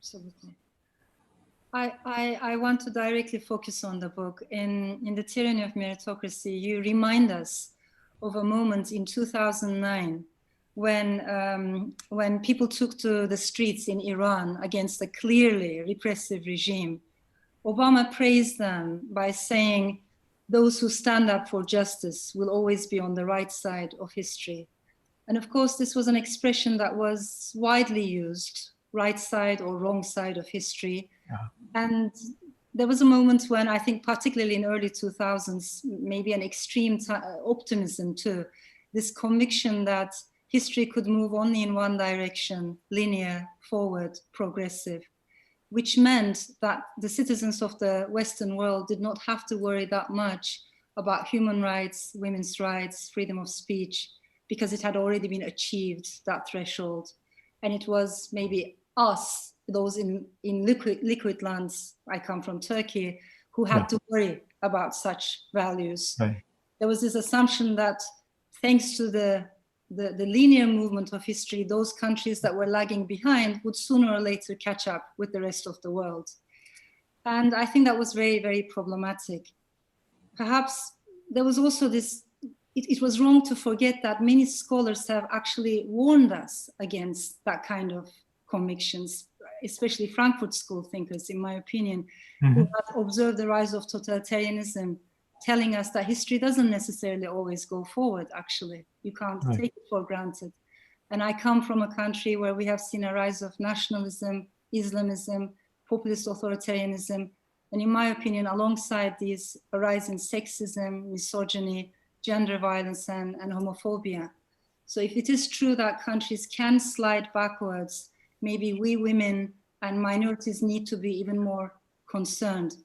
Absolutely. I want to directly focus on the book. In the Tyranny of Meritocracy, you remind us of a moment in 2009 when people took to the streets in Iran against a clearly repressive regime. Obama praised them by saying, "Those who stand up for justice will always be on the right side of history." And of course, this was an expression that was widely used, right side or wrong side of history. Yeah. And there was a moment when I think, particularly in early 2000s, maybe an extreme optimism too, this conviction that history could move only in one direction, linear, forward, progressive, which meant that the citizens of the Western world did not have to worry that much about human rights, women's rights, freedom of speech, because it had already been achieved, that threshold. And it was maybe us, those in liquid lands, I come from Turkey, who had to worry about such values. Right. There was this assumption that thanks to the linear movement of history, those countries that were lagging behind would sooner or later catch up with the rest of the world. And I think that was very, very problematic. Perhaps there was also this, it was wrong to forget that many scholars have actually warned us against that kind of convictions, especially Frankfurt School thinkers, in my opinion, who have observed the rise of totalitarianism, telling us that history doesn't necessarily always go forward, actually. You can't take it for granted. And I come from a country where we have seen a rise of nationalism, Islamism, populist authoritarianism, and in my opinion, alongside these, a rise in sexism, misogyny, gender violence, and homophobia. So if it is true that countries can slide backwards, maybe we women and minorities need to be even more concerned